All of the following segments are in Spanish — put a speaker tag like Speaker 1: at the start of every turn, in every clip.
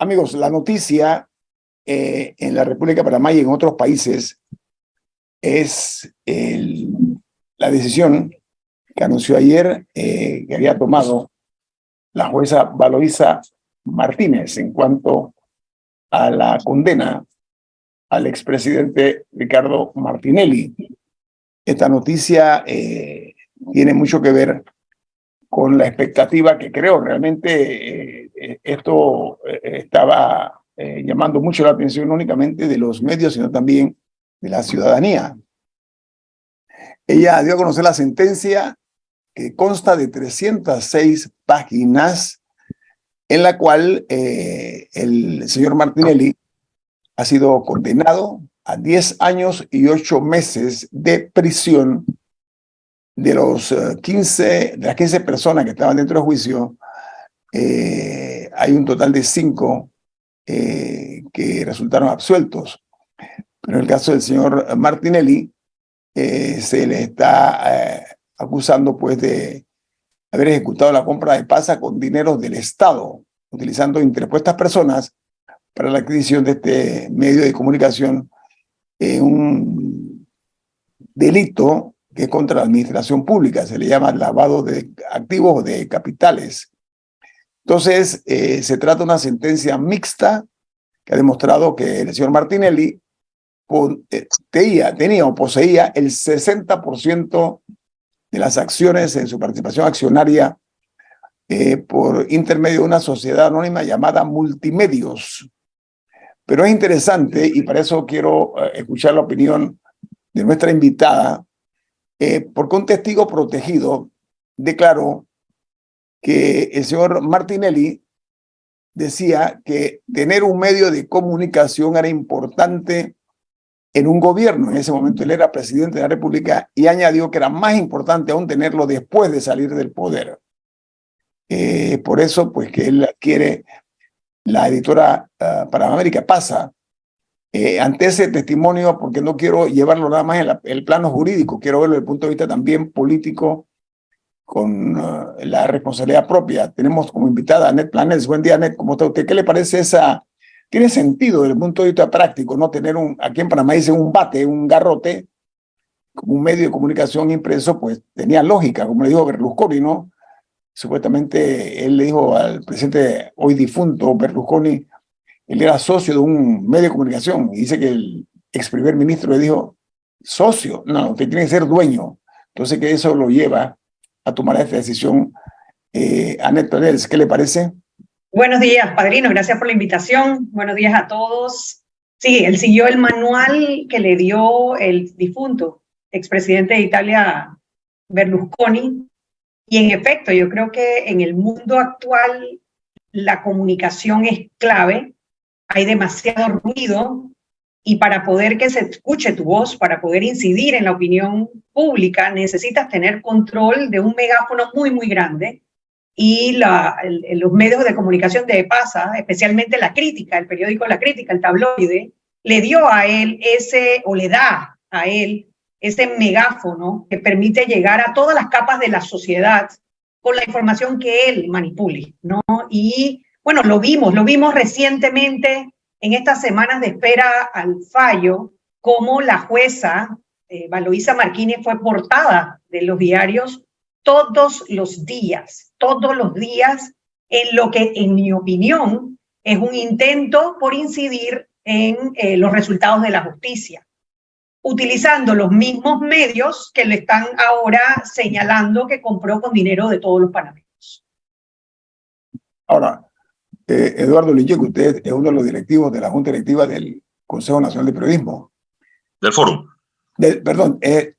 Speaker 1: Amigos, la noticia en la República de Panamá y en otros países es la decisión que anunció ayer que había tomado la jueza Valoisa Martínez en cuanto a la condena al expresidente Ricardo Martinelli. Esta noticia tiene mucho que ver con la expectativa que creo realmente esto estaba llamando mucho la atención no únicamente de los medios, sino también de la ciudadanía. Ella dio a conocer la sentencia que consta de 306 páginas, en la cual el señor Martinelli ha sido condenado a 10 años y 8 meses de prisión. De las 15 personas que estaban dentro del juicio, hay un total de 5 que resultaron absueltos. Pero en el caso del señor Martinelli, se le está acusando pues de haber ejecutado la compra de pasa con dinero del Estado, utilizando interpuestas personas para la adquisición de este medio de comunicación, un delito que es contra la administración pública, se le llama lavado de activos o de capitales. Entonces, se trata de una sentencia mixta que ha demostrado que el señor Martinelli tenía o poseía el 60% de las acciones en su participación accionaria por intermedio de una sociedad anónima llamada Multimedios. Pero es interesante, y para eso quiero escuchar la opinión de nuestra invitada, porque un testigo protegido declaró que el señor Martinelli decía que tener un medio de comunicación era importante en un gobierno. En ese momento él era presidente de la República y añadió que era más importante aún tenerlo después de salir del poder. Por eso, pues, que él adquiere la editora Panamérica Pasa. Ante ese testimonio, porque no quiero llevarlo nada más en el plano jurídico, quiero verlo desde el punto de vista también político, con la responsabilidad propia. Tenemos como invitada a Annette Planels. Buen día, Annette, ¿cómo está usted? ¿Qué le parece esa? Tiene sentido desde el punto de vista práctico, ¿no? Tener aquí en Panamá dicen un bate, un garrote, como un medio de comunicación impreso, pues tenía lógica, como le dijo Berlusconi, ¿no? Supuestamente él le dijo al presidente hoy difunto Berlusconi, él era socio de un medio de comunicación, y dice que el ex primer ministro le dijo, socio, no, usted tiene que ser dueño. Entonces que eso lo lleva a tomar esta decisión. Annette Planels, ¿qué le parece?
Speaker 2: Buenos días, padrino, gracias por la invitación. Buenos días a todos. Sí, él siguió el manual que le dio el difunto expresidente de Italia, Berlusconi, y en efecto, yo creo que en el mundo actual la comunicación es clave, hay demasiado ruido, y para poder que se escuche tu voz, para poder incidir en la opinión pública, necesitas tener control de un megáfono muy, muy grande, y los medios de comunicación de PASA, especialmente la crítica, el periódico La Crítica, el tabloide, le dio a él o le da a él ese megáfono que permite llegar a todas las capas de la sociedad con la información que él manipule, ¿no? Y bueno, lo vimos recientemente en estas semanas de espera al fallo, como la jueza Valoisa Martínez fue portada de los diarios todos los días, en lo que, en mi opinión, es un intento por incidir en los resultados de la justicia, utilizando los mismos medios que le están ahora señalando que compró con dinero de todos los panameños.
Speaker 1: Ahora, Eduardo Liñeco, usted es uno de los directivos de la Junta Directiva del Consejo Nacional de Periodismo.
Speaker 3: Del Fórum.
Speaker 1: Perdón.
Speaker 3: Del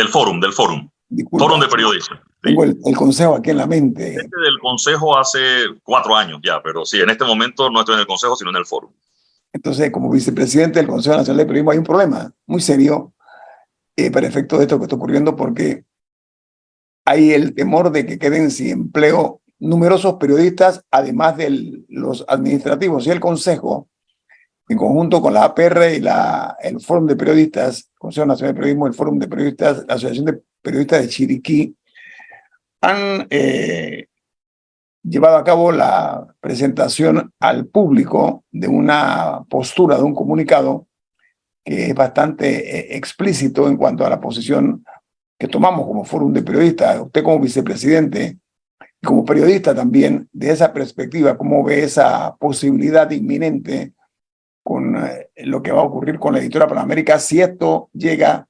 Speaker 3: Fórum.
Speaker 1: Disculpa,
Speaker 3: Fórum de Periodistas.
Speaker 1: tengo el consejo aquí en la mente.
Speaker 3: Del consejo hace 4 años ya, pero sí, en este momento no estoy en el consejo, sino en el Fórum.
Speaker 1: Entonces, como vicepresidente del Consejo Nacional de Periodismo, hay un problema muy serio para efecto de esto que está ocurriendo, porque hay el temor de que queden sin empleo numerosos periodistas, además de los administrativos. Y el Consejo, en conjunto con la APR y el Fórum de Periodistas, Consejo Nacional de Periodismo, el Fórum de Periodistas, la Asociación de Periodistas de Chiriquí, han llevado a cabo la presentación al público de una postura, de un comunicado que es bastante explícito en cuanto a la posición que tomamos como Fórum de Periodistas. Usted como vicepresidente y como periodista también, de esa perspectiva, ¿cómo ve esa posibilidad inminente con lo que va a ocurrir con la editora Panamérica si esto llega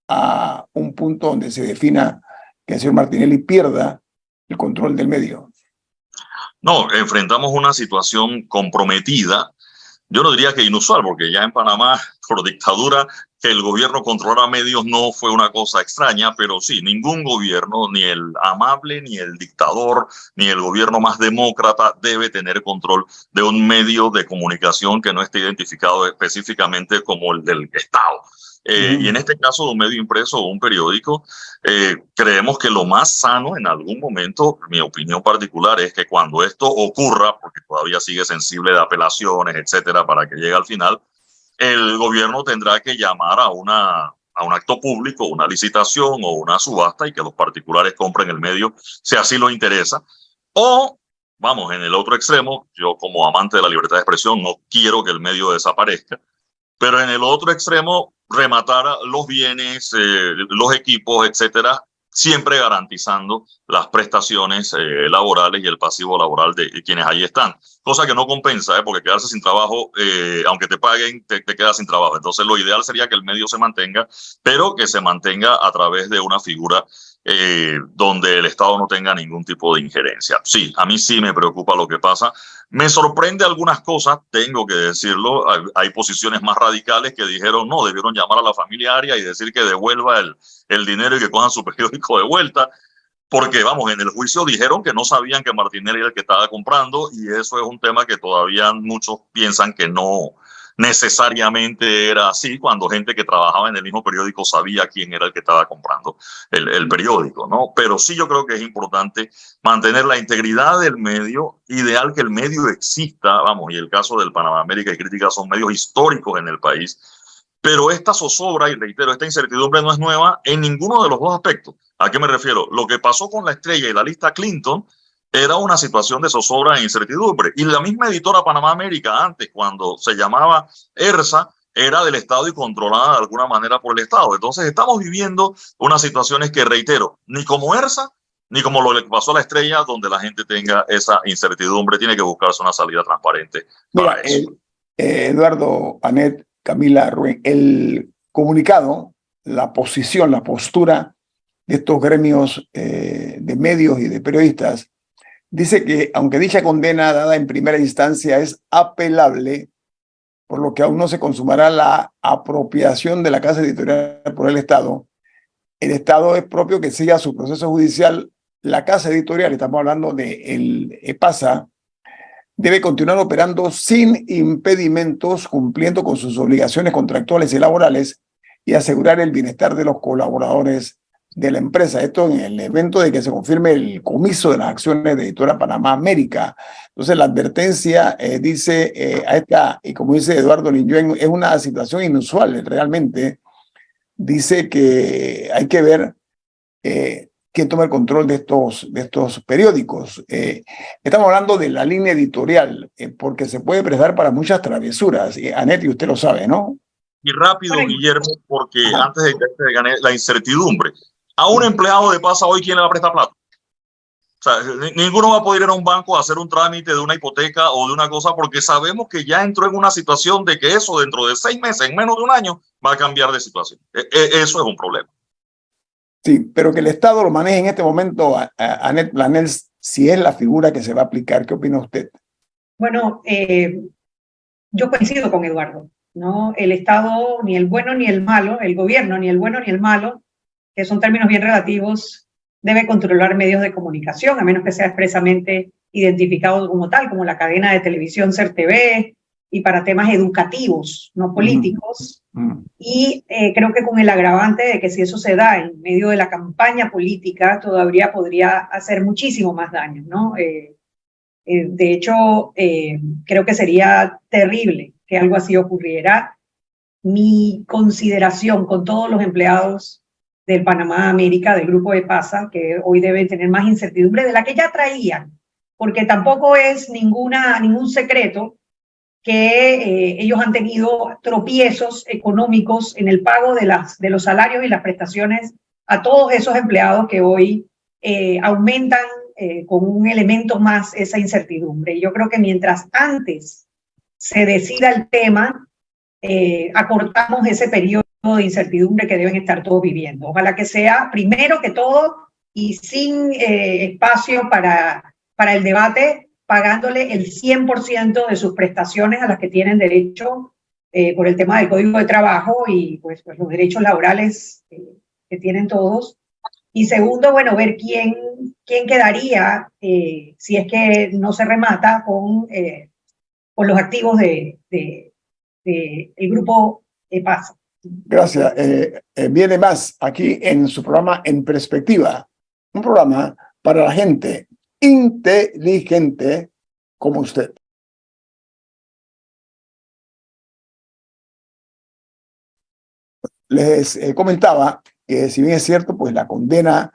Speaker 1: a un punto donde se defina que el señor Martinelli pierda el control del medio?
Speaker 3: No, enfrentamos una situación comprometida. Yo no diría que inusual, porque ya en Panamá, por dictadura, que el gobierno controlara medios no fue una cosa extraña, pero sí, ningún gobierno, ni el amable, ni el dictador, ni el gobierno más demócrata debe tener control de un medio de comunicación que no esté identificado específicamente como el del Estado. Y en este caso, un medio impreso o un periódico, creemos que lo más sano en algún momento, mi opinión particular, es que cuando esto ocurra, porque todavía sigue sensible de apelaciones, etcétera, para que llegue al final, el gobierno tendrá que llamar a un acto público, una licitación o una subasta y que los particulares compren el medio si así lo interesa. O, vamos, en el otro extremo, yo como amante de la libertad de expresión no quiero que el medio desaparezca, pero en el otro extremo, rematar los bienes, los equipos, etcétera, siempre garantizando las prestaciones laborales y el pasivo laboral de quienes ahí están. Cosa que no compensa, porque quedarse sin trabajo, aunque te paguen, te quedas sin trabajo. Entonces, lo ideal sería que el medio se mantenga, pero que se mantenga a través de una figura donde el Estado no tenga ningún tipo de injerencia. Sí, a mí sí me preocupa lo que pasa. Me sorprende algunas cosas, tengo que decirlo. Hay posiciones más radicales que dijeron no, debieron llamar a la familia Arias y decir que devuelva el dinero y que cojan su periódico de vuelta. Porque, vamos, en el juicio dijeron que no sabían que Martinelli era el que estaba comprando y eso es un tema que todavía muchos piensan que no necesariamente era así, cuando gente que trabajaba en el mismo periódico sabía quién era el que estaba comprando el periódico, ¿no? Pero sí yo creo que es importante mantener la integridad del medio, ideal que el medio exista, vamos, y el caso del Panamá América y Crítica son medios históricos en el país. Pero esta zozobra, y reitero, esta incertidumbre no es nueva en ninguno de los dos aspectos. ¿A qué me refiero? Lo que pasó con La Estrella y la lista Clinton era una situación de zozobra e incertidumbre. Y la misma editora Panamá América, antes, cuando se llamaba ERSA, era del Estado y controlada de alguna manera por el Estado. Entonces estamos viviendo unas situaciones que, reitero, ni como ERSA, ni como lo que pasó a La Estrella, donde la gente tenga esa incertidumbre. Tiene que buscarse una salida transparente para eso.
Speaker 1: Eduardo, Anet, Camila, Rubén, el comunicado, la posición, la postura de estos gremios de medios y de periodistas dice que, aunque dicha condena dada en primera instancia es apelable, por lo que aún no se consumará la apropiación de la casa editorial por el Estado es propio que siga su proceso judicial. La casa editorial, estamos hablando del EPASA, debe continuar operando sin impedimentos, cumpliendo con sus obligaciones contractuales y laborales y asegurar el bienestar de los colaboradores de la empresa. Esto en el evento de que se confirme el comiso de las acciones de Editora Panamá América. Entonces la advertencia dice a esta, y como dice Eduardo Linjuen, es una situación inusual realmente. Dice que hay que ver quién toma el control de estos periódicos. Estamos hablando de la línea editorial, porque se puede prestar para muchas travesuras. Anet, y usted lo sabe, ¿no?
Speaker 3: Y rápido, Guillermo, porque antes de que te gane la incertidumbre, a un empleado de PASA hoy, ¿quién le va a prestar plata? O sea, ninguno va a poder ir a un banco a hacer un trámite de una hipoteca o de una cosa, porque sabemos que ya entró en una situación de que eso dentro de 6 meses, en menos de un año, va a cambiar de situación. Eso es un problema.
Speaker 1: Sí, pero que el Estado lo maneje en este momento, Anet Planels, si es la figura que se va a aplicar. ¿Qué opina usted?
Speaker 2: Bueno, yo coincido con Eduardo, ¿no? El Estado, ni el bueno ni el malo, el gobierno, ni el bueno ni el malo, que son términos bien relativos, debe controlar medios de comunicación, a menos que sea expresamente identificado como tal, como la cadena de televisión SER TV, y para temas educativos, no políticos. Y creo que con el agravante de que si eso se da en medio de la campaña política, todavía podría hacer muchísimo más daño, ¿no? De hecho, creo que sería terrible que algo así ocurriera. Mi consideración con todos los empleados del Panamá América, del grupo de PASA, que hoy deben tener más incertidumbre de la que ya traían porque tampoco es ningún secreto que ellos han tenido tropiezos económicos en el pago de los salarios y las prestaciones a todos esos empleados que hoy aumentan con un elemento más esa incertidumbre. Y yo creo que mientras antes se decida el tema, acortamos ese periodo de incertidumbre que deben estar todos viviendo. Ojalá que sea primero que todo y sin espacio para el debate, pagándole el 100% de sus prestaciones a las que tienen derecho por el tema del Código de Trabajo y pues los derechos laborales que tienen todos. Y segundo, bueno, ver quién quedaría si es que no se remata con los activos del grupo PASA.
Speaker 1: Gracias. Viene más aquí en su programa En Perspectiva, un programa para la gente inteligente como usted. Les comentaba que si bien es cierto, pues la condena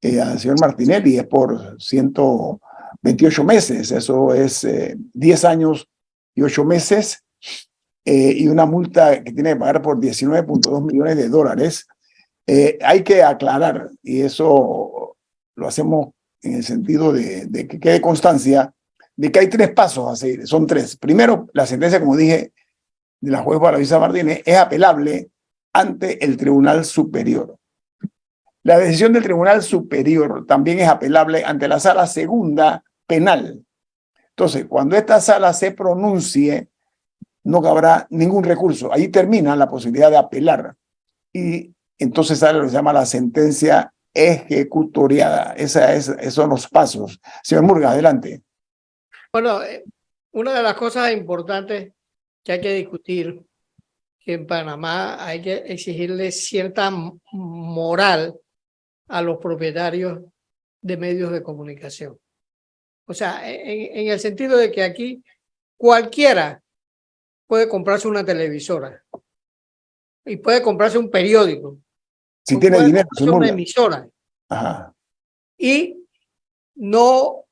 Speaker 1: al señor Martinelli es por 128 meses, eso es 10 años y 8 meses, y una multa que tiene que pagar por $19.2 millones. Hay que aclarar, y eso lo hacemos en el sentido de que quede constancia de que hay 3 pasos a seguir, son 3. Primero, la sentencia, como dije, de la juez Baravisa Martínez es apelable ante el Tribunal Superior. La decisión del Tribunal Superior también es apelable ante la Sala Segunda Penal. Entonces, cuando esta sala se pronuncie, no cabrá ningún recurso. Ahí termina la posibilidad de apelar. Y entonces sale lo que se llama la sentencia ejecutoriada. Esos son los pasos. Señor Murga, adelante.
Speaker 4: Bueno, una de las cosas importantes que hay que discutir, que en Panamá hay que exigirle cierta moral a los propietarios de medios de comunicación. O sea, en el sentido de que aquí cualquiera puede comprarse una televisora y puede comprarse un periódico.
Speaker 1: Si tiene dinero,
Speaker 4: señor una emisora.
Speaker 1: Ajá.
Speaker 4: Y no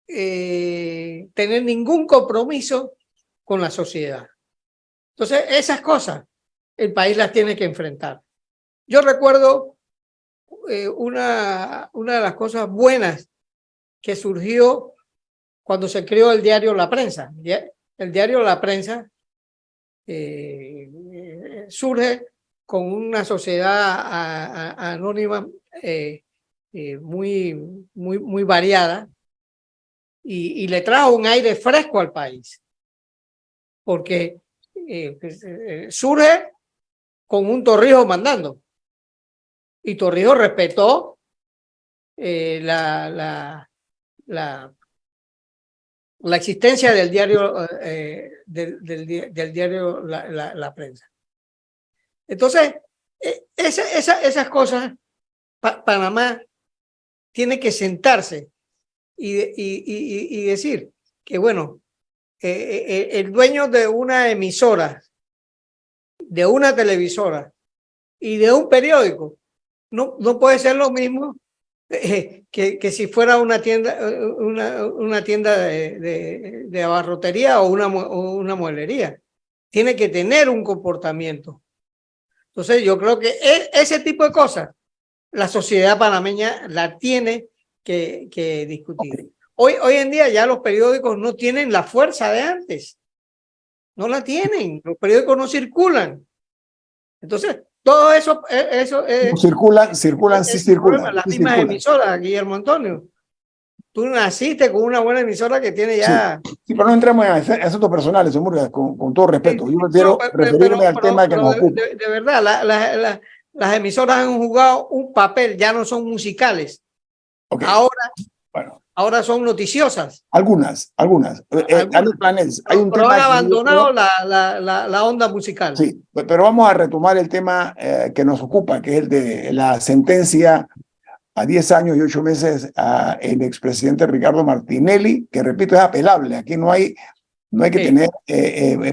Speaker 4: tener ningún compromiso con la sociedad. Entonces, esas cosas el país las tiene que enfrentar. Yo recuerdo una de las cosas buenas que surgió cuando se creó el diario La Prensa. El diario La Prensa surge con una sociedad anónima muy variada y le trajo un aire fresco al país, porque surge con un Torrijos mandando y Torrijos respetó la existencia del diario del diario la Prensa. Entonces esas cosas Panamá tiene que sentarse y decir que bueno, el dueño de una emisora, de una televisora y de un periódico no puede ser lo mismo que si fuera una tienda de abarrotería o una mueblería. Tiene que tener un comportamiento. Entonces yo creo que ese tipo de cosas la sociedad panameña la tiene que discutir. Hoy en día ya los periódicos no tienen la fuerza de antes. No la tienen. Los periódicos no circulan. Entonces, todo eso
Speaker 1: circulan.
Speaker 4: Las mismas emisoras, Guillermo Antonio. Tú naciste con una buena emisora que tiene ya...
Speaker 1: Sí, pero no entremos en asuntos personales, Murga, con todo respeto. Yo quiero referirme al tema que nos ocupa.
Speaker 4: De verdad, las emisoras han jugado un papel, ya no son musicales.
Speaker 1: Okay.
Speaker 4: Ahora son noticiosas.
Speaker 1: Algunas. Hay un
Speaker 4: pero
Speaker 1: tema
Speaker 4: han abandonado la onda musical.
Speaker 1: Sí, pero vamos a retomar el tema que nos ocupa, que es el de la sentencia a 10 años y 8 meses al expresidente Ricardo Martinelli, que repito, es apelable. Aquí no hay que tener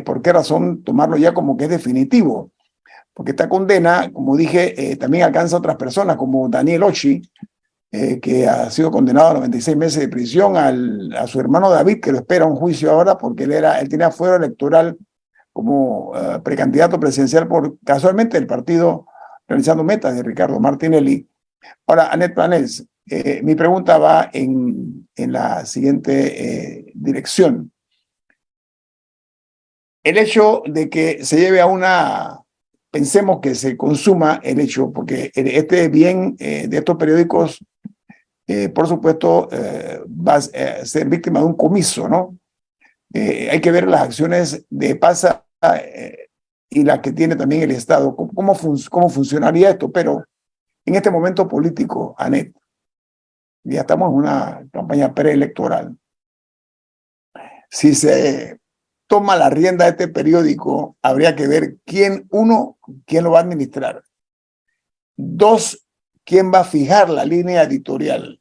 Speaker 1: por qué razón tomarlo ya como que es definitivo. Porque esta condena, como dije, también alcanza a otras personas, como Daniel Ochi, que ha sido condenado a 96 meses de prisión, a su hermano David, que lo espera un juicio ahora porque él tenía fuero electoral como precandidato presidencial por, casualmente, el partido Realizando Metas de Ricardo Martinelli. Ahora, Annette Planels, mi pregunta va en la siguiente dirección. El hecho de que se lleve a pensemos que se consuma el hecho, porque este bien de estos periódicos, por supuesto, va a ser víctima de un comiso, ¿no? Hay que ver las acciones de PASA y las que tiene también el Estado, cómo funcionaría esto, pero en este momento político, Annette, ya estamos en una campaña preelectoral. Si se toma la rienda de este periódico, habría que ver quién lo va a administrar. 2, quién va a fijar la línea editorial.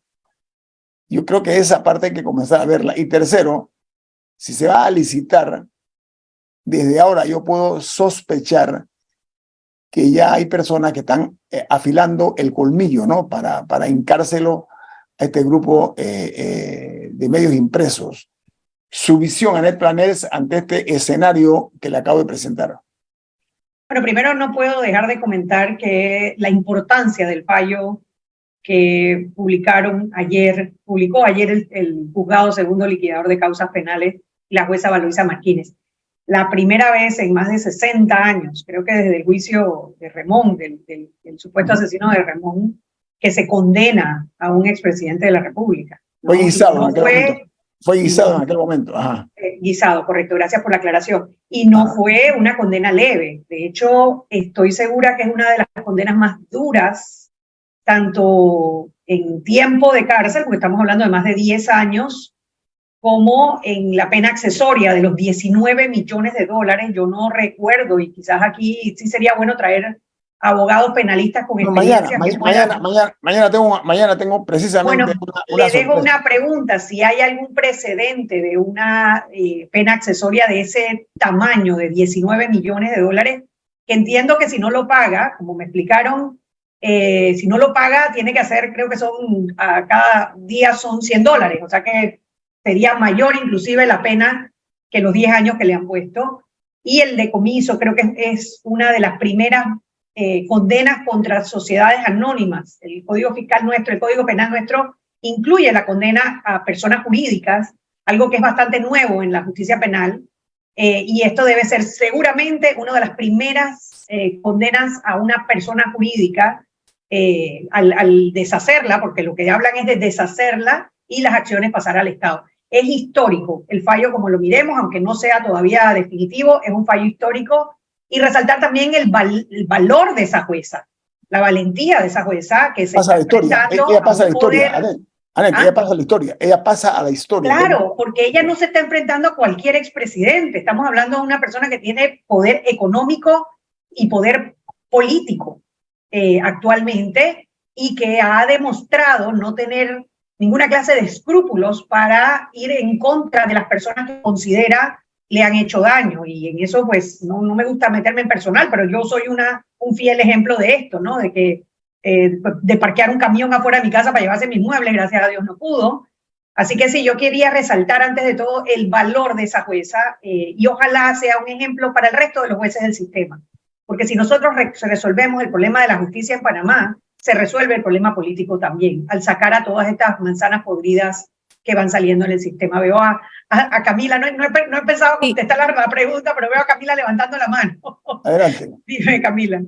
Speaker 1: Yo creo que esa parte hay que comenzar a verla. Y tercero, si se va a licitar, desde ahora yo puedo sospechar que ya hay personas que están afilando el colmillo, ¿no? Para hincárselo a este grupo de medios impresos. Su visión, Annette Planels, ante este escenario que le acabo de presentar.
Speaker 2: Bueno, primero no puedo dejar de comentar que la importancia del fallo que publicó ayer el juzgado segundo liquidador de causas penales, la jueza Valoisa Martínez. La primera vez en más de 60 años, creo que desde el juicio de Remón, del supuesto asesino de Remón, que se condena a un expresidente de la República, ¿no?
Speaker 1: Fue guisado en aquel momento. Ajá.
Speaker 2: Guisado, correcto, gracias por la aclaración. Y no fue una condena leve. De hecho, estoy segura que es una de las condenas más duras, tanto en tiempo de cárcel, porque estamos hablando de más de 10 años, como en la pena accesoria de los $19 millones. Yo no recuerdo, y quizás aquí sí sería bueno traer abogados penalistas con experiencia.
Speaker 1: Mañana tengo precisamente
Speaker 2: una le dejo una pregunta, si hay algún precedente de una pena accesoria de ese tamaño, de $19 millones, que entiendo que si no lo paga, como me explicaron, si no lo paga, tiene que hacer, creo que a cada día son $100, o sea que sería mayor inclusive la pena que los 10 años que le han puesto. Y el decomiso creo que es una de las primeras condenas contra sociedades anónimas. El Código Fiscal nuestro, el Código Penal nuestro, incluye la condena a personas jurídicas, algo que es bastante nuevo en la justicia penal, y esto debe ser seguramente una de las primeras condenas a una persona jurídica al deshacerla, porque lo que hablan es de deshacerla y las acciones pasar al Estado. Es histórico el fallo, como lo miremos, aunque no sea todavía definitivo, es un fallo histórico. Y resaltar también el valor de esa jueza, la valentía de esa jueza que se
Speaker 1: pasa la historia. Ella pasa a la historia. Annette, ella pasa a la historia. Ella pasa a la historia.
Speaker 2: Claro, porque ella no se está enfrentando a cualquier expresidente. Estamos hablando de una persona que tiene poder económico y poder político actualmente, y que ha demostrado no tener ninguna clase de escrúpulos para ir en contra de las personas que considera le han hecho daño. Y en eso pues no me gusta meterme en personal, pero yo soy un fiel ejemplo de esto, ¿no? De que de parquear un camión afuera de mi casa para llevarse mis muebles, gracias a Dios no pudo. Así que sí, yo quería resaltar antes de todo el valor de esa jueza, y ojalá sea un ejemplo para el resto de los jueces del sistema, porque si nosotros resolvemos el problema de la justicia en Panamá, se resuelve el problema político también, al sacar a todas estas manzanas podridas que van saliendo en el sistema. Veo a Camila, no he pensado contestar la pregunta, pero veo a Camila levantando la mano.
Speaker 1: Adelante.
Speaker 2: Dime, Camila.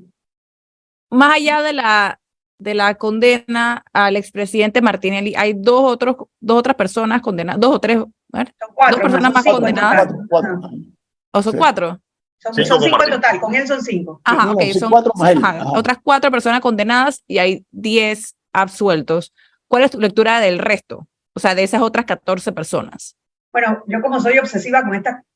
Speaker 5: Más allá de la condena al expresidente Martinelli, hay dos otras personas condenadas, dos o tres,
Speaker 2: son cuatro,
Speaker 5: dos personas más condenadas. ¿O son cuatro?
Speaker 2: Son 5 en total, con él son 5.
Speaker 5: Ajá, ok, son otras 4 personas condenadas y hay 10 absueltos. ¿Cuál es tu lectura del resto? O sea, de esas otras 14 personas.
Speaker 2: Bueno, yo como soy obsesiva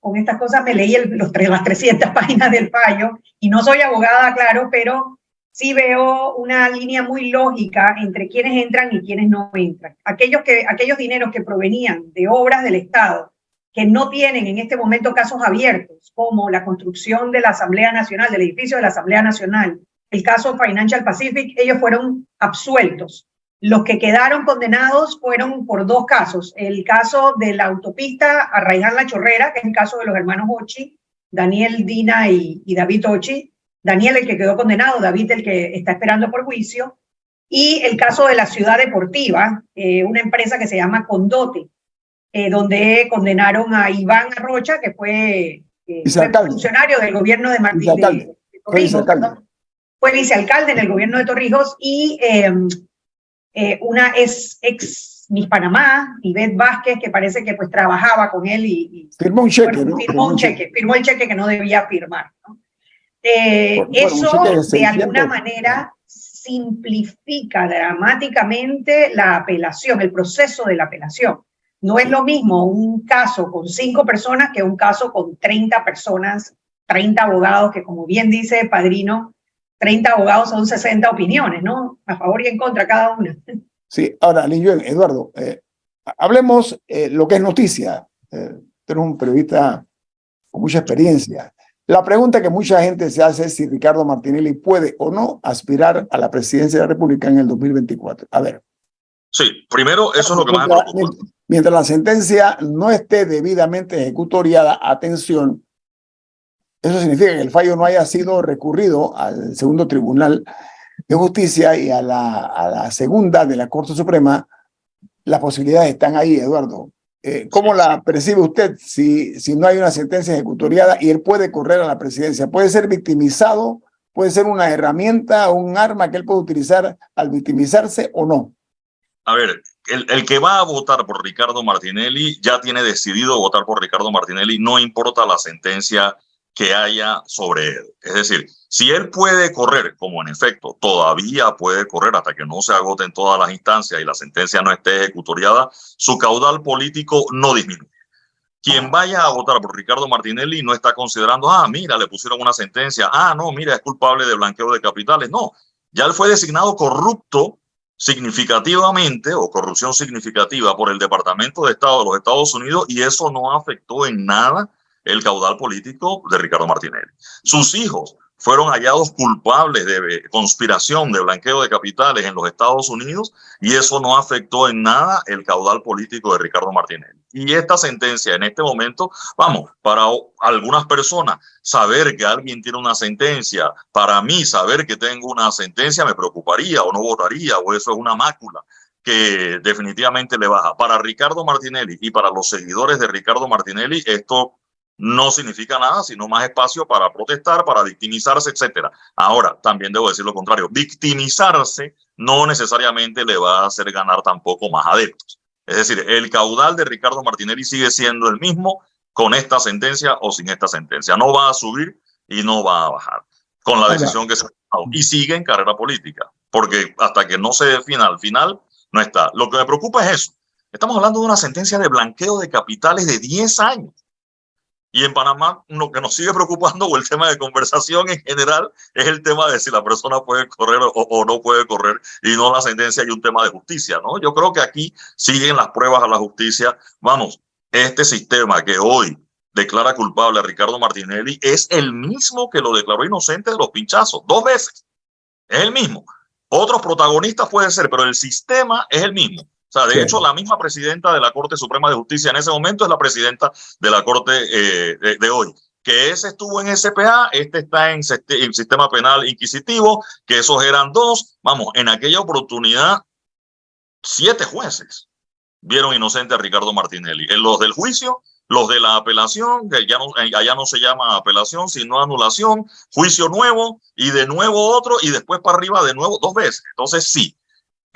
Speaker 2: con estas cosas, me leí las 300 páginas del fallo, y no soy abogada, claro, pero sí veo una línea muy lógica entre quienes entran y quienes no entran. Aquellos dineros que provenían de obras del Estado, que no tienen en este momento casos abiertos, como la construcción de la Asamblea Nacional, del edificio de la Asamblea Nacional, el caso Financial Pacific, ellos fueron absueltos. Los que quedaron condenados fueron por 2 casos. El caso de la autopista Arraiján La Chorrera, que es el caso de los hermanos Ochi, Daniel, Dina y David Ochi. Daniel el que quedó condenado, David el que está esperando por juicio. Y el caso de la Ciudad Deportiva, una empresa que se llama Condote, donde condenaron a Iván Arrocha, que fue funcionario del gobierno de Martín de Torrijos. Fue vicealcalde en el gobierno de Torrijos, y una ex Miss Panamá, Ivette Vázquez, que parece que pues trabajaba con él y
Speaker 1: firmó un cheque, ¿no?
Speaker 2: Firmó el cheque que no debía firmar, ¿no? Eso de alguna manera simplifica dramáticamente la apelación, el proceso de la apelación. No es lo mismo un caso con 5 personas que un caso con 30 personas, 30 abogados, que como bien dice Padrino, 30 abogados son 60 opiniones, ¿no? A favor y en contra cada una.
Speaker 1: Sí, ahora, Eduardo, hablemos lo que es noticia. Tú eres un periodista con mucha experiencia. La pregunta que mucha gente se hace es si Ricardo Martinelli puede o no aspirar a la presidencia de la República en el 2024. A ver.
Speaker 3: Sí, primero, eso es lo que más me preocupa.
Speaker 1: Mientras la sentencia no esté debidamente ejecutoriada, atención, eso significa que el fallo no haya sido recurrido al segundo tribunal de justicia y a la segunda de la Corte Suprema. Las posibilidades están ahí, Eduardo. ¿Cómo la percibe usted si no hay una sentencia ejecutoriada y él puede correr a la presidencia? ¿Puede ser victimizado? ¿Puede ser una herramienta o un arma que él puede utilizar al victimizarse o no?
Speaker 3: A ver, el que va a votar por Ricardo Martinelli ya tiene decidido votar por Ricardo Martinelli, no importa la sentencia que haya sobre él. Es decir, si él puede correr, como en efecto todavía puede correr hasta que no se agoten todas las instancias y la sentencia no esté ejecutoriada, su caudal político no disminuye. Quien vaya a votar por Ricardo Martinelli no está considerando, mira, le pusieron una sentencia, no, mira, es culpable de blanqueo de capitales. No, ya él fue designado corrupto significativamente o corrupción significativa por el Departamento de Estado de los Estados Unidos, y eso no afectó en nada el caudal político de Ricardo Martinelli. Sus hijos fueron hallados culpables de conspiración, de blanqueo de capitales en los Estados Unidos, y eso no afectó en nada el caudal político de Ricardo Martinelli. Y esta sentencia en este momento, vamos, para algunas personas saber que alguien tiene una sentencia, para mí saber que tengo una sentencia me preocuparía o no votaría, o eso es una mácula que definitivamente le baja. Para Ricardo Martinelli y para los seguidores de Ricardo Martinelli, esto no significa nada, sino más espacio para protestar, para victimizarse, etc. Ahora, también debo decir lo contrario. Victimizarse no necesariamente le va a hacer ganar tampoco más adeptos. Es decir, el caudal de Ricardo Martinelli sigue siendo el mismo con esta sentencia o sin esta sentencia. No va a subir y no va a bajar con la decisión que se ha tomado. Y sigue en carrera política, porque hasta que no se defina al final, no está. Lo que me preocupa es eso. Estamos hablando de una sentencia de blanqueo de capitales de 10 años. Y en Panamá lo que nos sigue preocupando, o el tema de conversación en general, es el tema de si la persona puede correr o no puede correr, y no la sentencia y un tema de justicia, ¿no? Yo creo que aquí siguen las pruebas a la justicia. Vamos, este sistema que hoy declara culpable a Ricardo Martinelli es el mismo que lo declaró inocente de los pinchazos, 2 veces. Es el mismo. Otros protagonistas pueden ser, pero el sistema es el mismo. O sea, de hecho, la misma presidenta de la Corte Suprema de Justicia en ese momento es la presidenta de la Corte de hoy. Que ese estuvo en SPA, este está en sistema penal inquisitivo, que esos eran 2. Vamos, en aquella oportunidad, 7 jueces vieron inocente a Ricardo Martinelli. En los del juicio, los de la apelación, que allá no se llama apelación, sino anulación, juicio nuevo, y de nuevo otro, y después para arriba de nuevo 2 veces. Entonces, sí.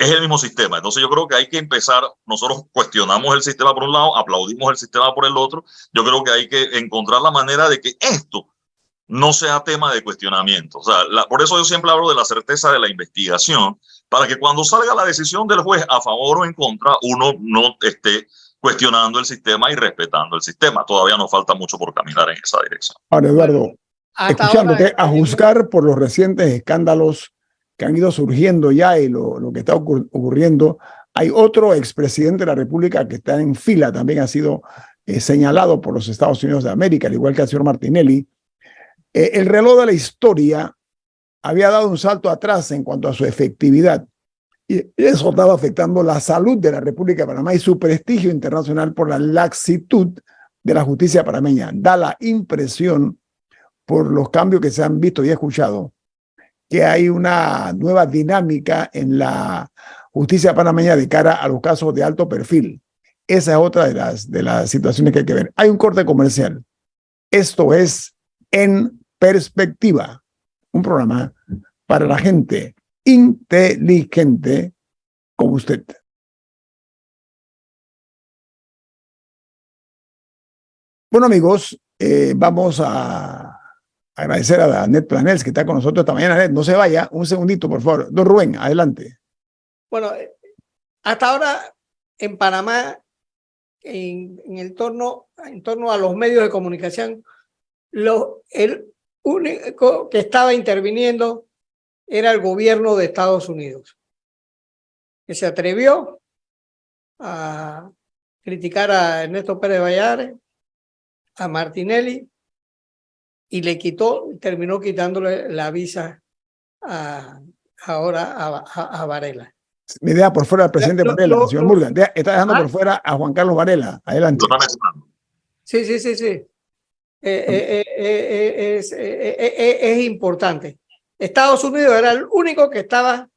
Speaker 3: Es el mismo sistema. Entonces yo creo que hay que empezar, nosotros cuestionamos el sistema por un lado, aplaudimos el sistema por el otro. Yo creo que hay que encontrar la manera de que esto no sea tema de cuestionamiento. O sea, por eso yo siempre hablo de la certeza de la investigación, para que cuando salga la decisión del juez a favor o en contra, uno no esté cuestionando el sistema y respetando el sistema. Todavía nos falta mucho por caminar en esa dirección.
Speaker 1: Ahora, Eduardo, escuchándote, a juzgar por los recientes escándalos que han ido surgiendo ya y lo que está ocurriendo, hay otro expresidente de la República que está en fila, también ha sido señalado por los Estados Unidos de América, al igual que el señor Martinelli. El reloj de la historia había dado un salto atrás en cuanto a su efectividad. Y eso estaba afectando la salud de la República de Panamá y su prestigio internacional por la laxitud de la justicia panameña. Da la impresión, por los cambios que se han visto y escuchado, que hay una nueva dinámica en la justicia panameña de cara a los casos de alto perfil. Esa es otra de las situaciones que hay que ver. Hay un corte comercial. Esto es En Perspectiva, un programa para la gente inteligente como usted. Bueno, amigos, vamos a agradecer a Annette Planels, que está con nosotros esta mañana. Annette, no se vaya, un segundito, por favor. Don Rubén, adelante.
Speaker 4: Bueno, hasta ahora en Panamá, en torno a los medios de comunicación, el único que estaba interviniendo era el gobierno de Estados Unidos, que se atrevió a criticar a Ernesto Pérez Valladares, a Martinelli, y terminó quitándole la visa ahora a Varela.
Speaker 1: Me deja por fuera al presidente Varela, señor Murga. Está dejando por fuera a Juan Carlos Varela. Adelante.
Speaker 4: Sí. Es importante. Estados Unidos era el único que estaba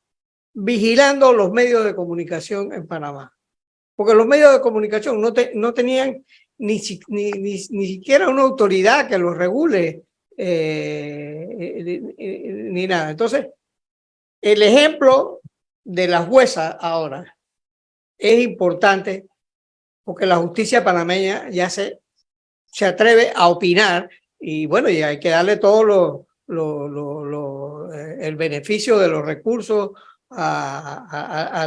Speaker 4: vigilando los medios de comunicación en Panamá. Porque los medios de comunicación no tenían ni siquiera una autoridad que los regule ni nada. Entonces, el ejemplo de la jueza ahora es importante porque la justicia panameña ya se atreve a opinar y bueno, y hay que darle todo el beneficio de los recursos a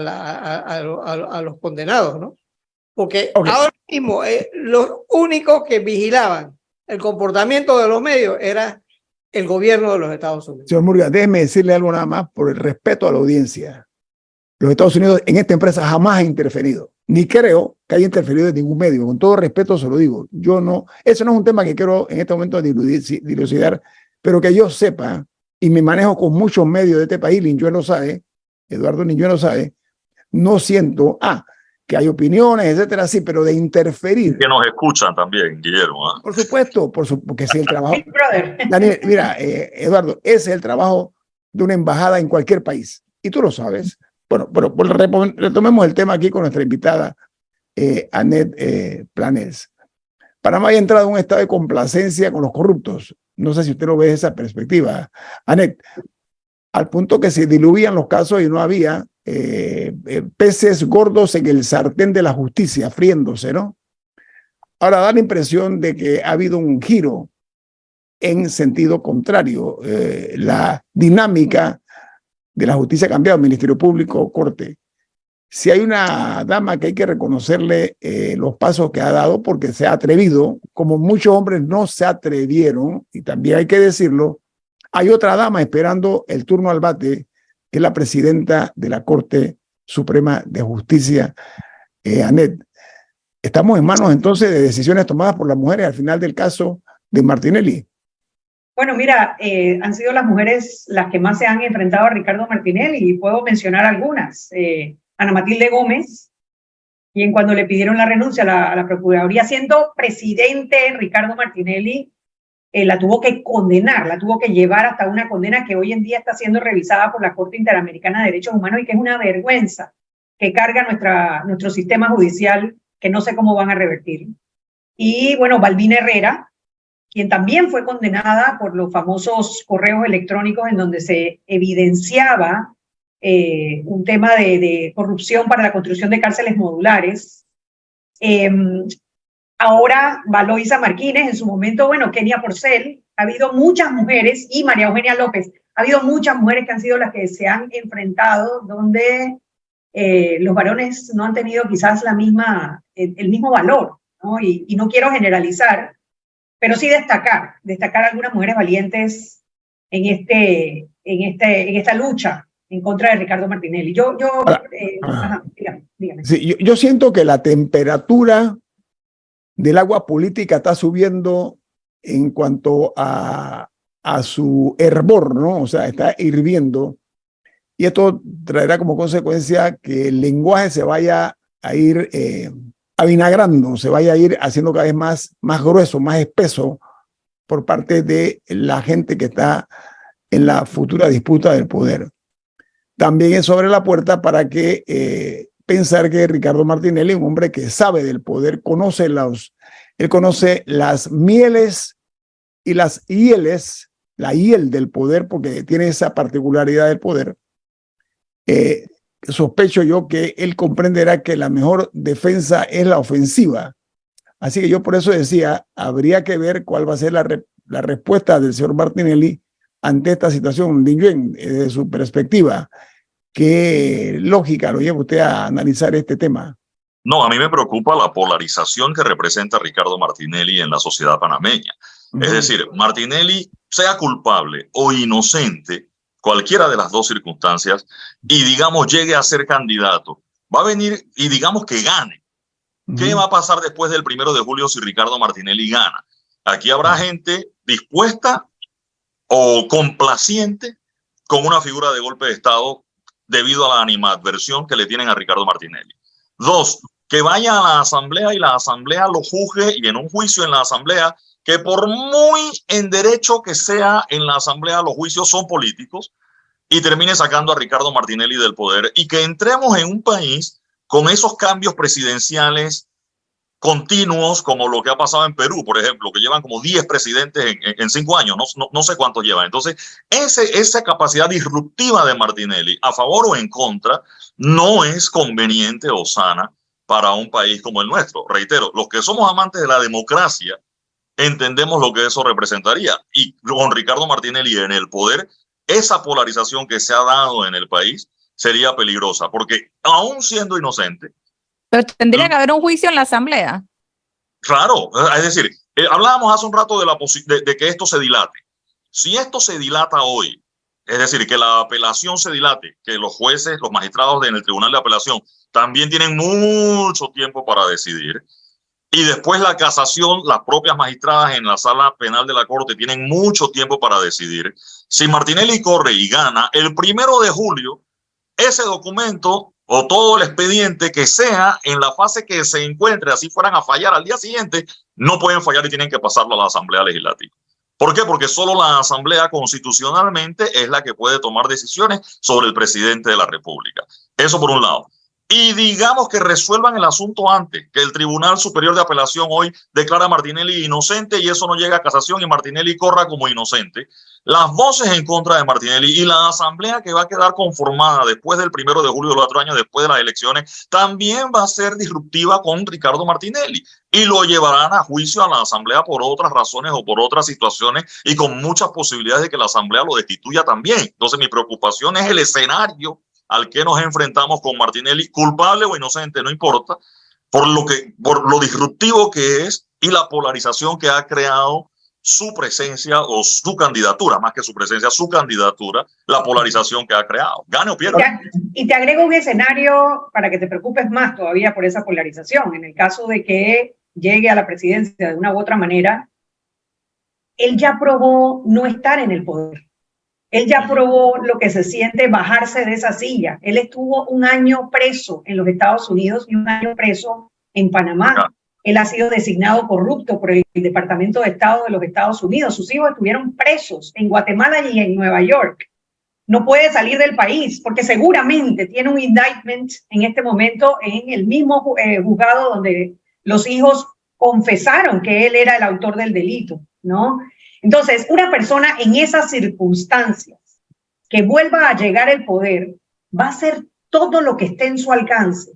Speaker 4: los condenados, ¿no? Porque ahora mismo los únicos que vigilaban el comportamiento de los medios era el gobierno de los Estados Unidos.
Speaker 1: Señor Murga, déjeme decirle algo nada más por el respeto a la audiencia. Los Estados Unidos en esta empresa jamás ha interferido, ni creo que haya interferido en ningún medio. Con todo respeto se lo digo. Eso no es un tema que quiero en este momento dilucidar, pero que yo sepa, y me manejo con muchos medios de este país, Linjuelo lo sabe, Eduardo Linjuelo lo sabe, no siento, que hay opiniones, etcétera, sí, pero de interferir.
Speaker 3: Que nos escuchan también, Guillermo.
Speaker 1: Por supuesto, porque si el trabajo... Daniel, mira, Eduardo, ese es el trabajo de una embajada en cualquier país, y tú lo sabes. Bueno, retomemos el tema aquí con nuestra invitada, Annette Planels. Panamá ha entrado en un estado de complacencia con los corruptos. No sé si usted lo ve desde esa perspectiva, Annette, al punto que se diluían los casos y no había peces gordos en el sartén de la justicia, friéndose, ¿no? Ahora da la impresión de que ha habido un giro en sentido contrario. La dinámica de la justicia ha cambiado, Ministerio Público, Corte. Si hay una dama que hay que reconocerle los pasos que ha dado porque se ha atrevido, como muchos hombres no se atrevieron, y también hay que decirlo, hay otra dama esperando el turno al bate, que es la presidenta de la Corte Suprema de Justicia, Annette. Estamos en manos entonces de decisiones tomadas por las mujeres al final del caso de Martinelli.
Speaker 2: Bueno, mira, han sido las mujeres las que más se han enfrentado a Ricardo Martinelli, y puedo mencionar algunas. Ana Matilde Gómez, quien cuando le pidieron la renuncia a la Procuraduría, siendo presidente Ricardo Martinelli, la tuvo que condenar, la tuvo que llevar hasta una condena que hoy en día está siendo revisada por la Corte Interamericana de Derechos Humanos y que es una vergüenza que carga nuestro sistema judicial, que no sé cómo van a revertir. Y bueno, Balbina Herrera, quien también fue condenada por los famosos correos electrónicos en donde se evidenciaba un tema de corrupción para la construcción de cárceles modulares. Ahora Valoisa Martínez, en su momento, bueno, Kenia Porcel, ha habido muchas mujeres, y María Eugenia López, ha habido muchas mujeres que han sido las que se han enfrentado, donde los varones no han tenido quizás el mismo valor, ¿no? Y no quiero generalizar, pero sí destacar algunas mujeres valientes en esta lucha en contra de Ricardo Martinelli. Dígame.
Speaker 1: Sí, yo siento que la temperatura del agua política está subiendo en cuanto a su hervor, ¿no? O sea, está hirviendo. Y esto traerá como consecuencia que el lenguaje se vaya a ir avinagrando, se vaya a ir haciendo cada vez más grueso, más espeso por parte de la gente que está en la futura disputa del poder. También es sobre la puerta para que pensar que Ricardo Martinelli, un hombre que sabe del poder, él conoce las mieles y las hieles, la hiel del poder, porque tiene esa particularidad del poder. Sospecho yo que él comprenderá que la mejor defensa es la ofensiva. Así que yo por eso decía, habría que ver cuál va a ser la respuesta del señor Martinelli ante esta situación. Dinh Nguyen, desde su perspectiva, ¿qué lógica lo lleva usted a analizar este tema?
Speaker 3: No, a mí me preocupa la polarización que representa Ricardo Martinelli en la sociedad panameña. Es decir, Martinelli, sea culpable o inocente, cualquiera de las dos circunstancias, y digamos llegue a ser candidato, va a venir y digamos que gane. ¿Qué va a pasar después del 1 de julio si Ricardo Martinelli gana? Aquí habrá gente dispuesta o complaciente con una figura de golpe de Estado debido a la animadversión que le tienen a Ricardo Martinelli. Dos, que vaya a la asamblea y la asamblea lo juzgue, y en un juicio en la asamblea, que por muy en derecho que sea en la asamblea, los juicios son políticos, y termine sacando a Ricardo Martinelli del poder, y que entremos en un país con esos cambios presidenciales continuos, como lo que ha pasado en Perú, por ejemplo, que llevan como 10 presidentes en 5 años, no sé cuántos llevan. Entonces, esa capacidad disruptiva de Martinelli, a favor o en contra, no es conveniente o sana para un país como el nuestro. Reitero, los que somos amantes de la democracia entendemos lo que eso representaría. Y con Ricardo Martinelli en el poder, esa polarización que se ha dado en el país sería peligrosa, porque aún siendo inocente,
Speaker 5: pero tendría que haber un juicio en la asamblea.
Speaker 3: Claro, es decir, hablábamos hace un rato de que esto se dilate. Si esto se dilata hoy, es decir, que la apelación se dilate, que los jueces, los magistrados en el Tribunal de Apelación también tienen mucho tiempo para decidir, y después la casación, las propias magistradas en la sala penal de la Corte tienen mucho tiempo para decidir. Si Martinelli corre y gana, el 1 de julio, ese documento o todo el expediente que sea en la fase que se encuentre, así fueran a fallar al día siguiente, no pueden fallar y tienen que pasarlo a la Asamblea Legislativa. ¿Por qué? Porque solo la Asamblea constitucionalmente es la que puede tomar decisiones sobre el presidente de la República. Eso por un lado. Y digamos que resuelvan el asunto antes, que el Tribunal Superior de Apelación hoy declara a Martinelli inocente y eso no llega a casación y Martinelli corra como inocente. Las voces en contra de Martinelli y la asamblea que va a quedar conformada después del 1 de julio del otro año, después de las elecciones, también va a ser disruptiva con Ricardo Martinelli y lo llevarán a juicio a la asamblea por otras razones o por otras situaciones y con muchas posibilidades de que la asamblea lo destituya también. Entonces mi preocupación es el escenario al que nos enfrentamos con Martinelli, culpable o inocente, no importa, por lo disruptivo que es y la polarización que ha creado su presencia o su candidatura, más que su presencia, su candidatura, la polarización que ha creado. Gane o pierda.
Speaker 2: Y te agrego un escenario para que te preocupes más todavía por esa polarización. En el caso de que llegue a la presidencia de una u otra manera, él ya probó no estar en el poder. Él ya probó lo que se siente bajarse de esa silla. Él estuvo 1 año preso en los Estados Unidos y 1 año preso en Panamá. Él ha sido designado corrupto por el Departamento de Estado de los Estados Unidos. Sus hijos estuvieron presos en Guatemala y en Nueva York. No puede salir del país porque seguramente tiene un indictment en este momento en el mismo juzgado donde los hijos confesaron que él era el autor del delito, ¿no? Entonces, una persona en esas circunstancias que vuelva a llegar al poder va a hacer todo lo que esté en su alcance,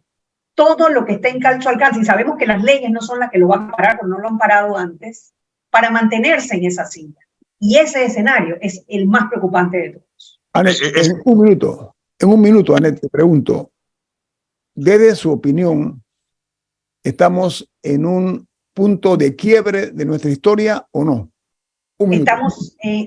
Speaker 2: todo lo que esté en su alcance, y sabemos que las leyes no son las que lo van a parar, porque no lo han parado antes, para mantenerse en esa silla. Y ese escenario es el más preocupante de todos.
Speaker 1: Anet, en un minuto, Anet, te pregunto, desde su opinión, ¿estamos en un punto de quiebre de nuestra historia o no?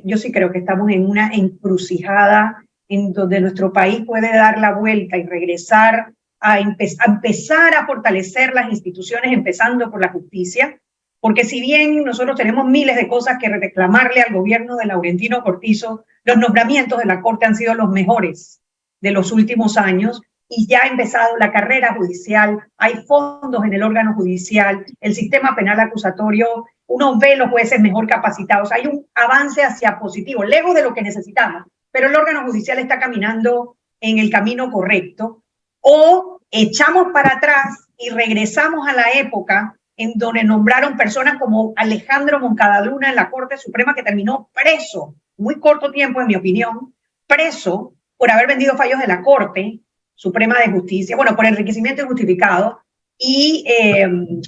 Speaker 2: Yo sí creo que estamos en una encrucijada en donde nuestro país puede dar la vuelta y regresar a empezar a fortalecer las instituciones, empezando por la justicia, porque si bien nosotros tenemos miles de cosas que reclamarle al gobierno de Laurentino Cortizo, los nombramientos de la Corte han sido los mejores de los últimos años, y ya ha empezado la carrera judicial, hay fondos en el órgano judicial, el sistema penal acusatorio, uno ve los jueces mejor capacitados, hay un avance hacia positivo, lejos de lo que necesitamos, pero el órgano judicial está caminando en el camino correcto, o echamos para atrás y regresamos a la época en donde nombraron personas como Alejandro Moncada en la Corte Suprema, que terminó preso, muy corto tiempo en mi opinión, preso por haber vendido fallos de la Corte Suprema de Justicia, bueno, por enriquecimiento injustificado. Y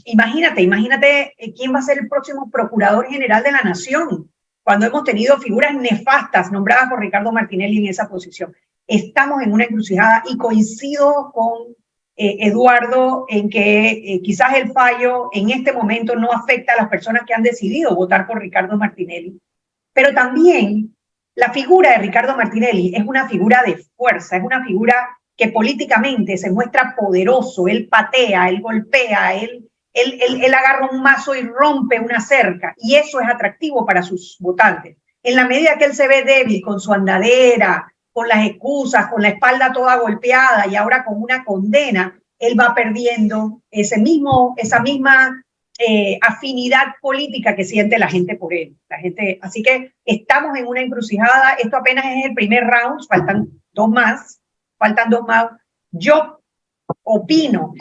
Speaker 2: imagínate quién va a ser el próximo Procurador General de la Nación, cuando hemos tenido figuras nefastas nombradas por Ricardo Martinelli en esa posición. Estamos en una encrucijada y coincido con Eduardo en que quizás el fallo en este momento no afecta a las personas que han decidido votar por Ricardo Martinelli, pero también la figura de Ricardo Martinelli es una figura de fuerza, es una figura que políticamente se muestra poderoso, él patea, él golpea, él agarra un mazo y rompe una cerca, y eso es atractivo para sus votantes. En la medida que él se ve débil con su andadera, con las excusas, con la espalda toda golpeada y ahora con una condena, él va perdiendo esa misma afinidad política que siente la gente por él. Así que estamos en una encrucijada, esto apenas es el primer round, faltan dos más. Yo opino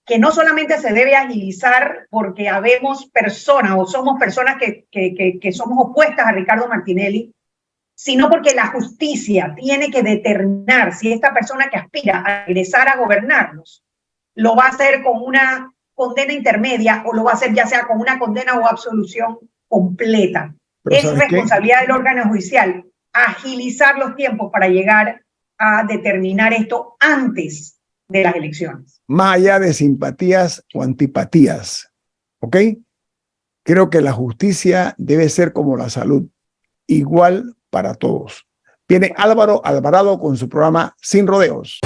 Speaker 2: que no solamente se debe agilizar porque habemos personas o somos personas que somos opuestas a Ricardo Martinelli, sino porque la justicia tiene que determinar si esta persona que aspira a regresar a gobernarnos lo va a hacer con una condena intermedia o lo va a hacer ya sea con una condena o absolución completa. Es responsabilidad del órgano judicial agilizar los tiempos para llegar a determinar esto antes de las elecciones.
Speaker 1: Más allá de simpatías o antipatías, ¿ok? Creo que la justicia debe ser como la salud, igual para todos. Viene Álvaro Alvarado con su programa Sin Rodeos.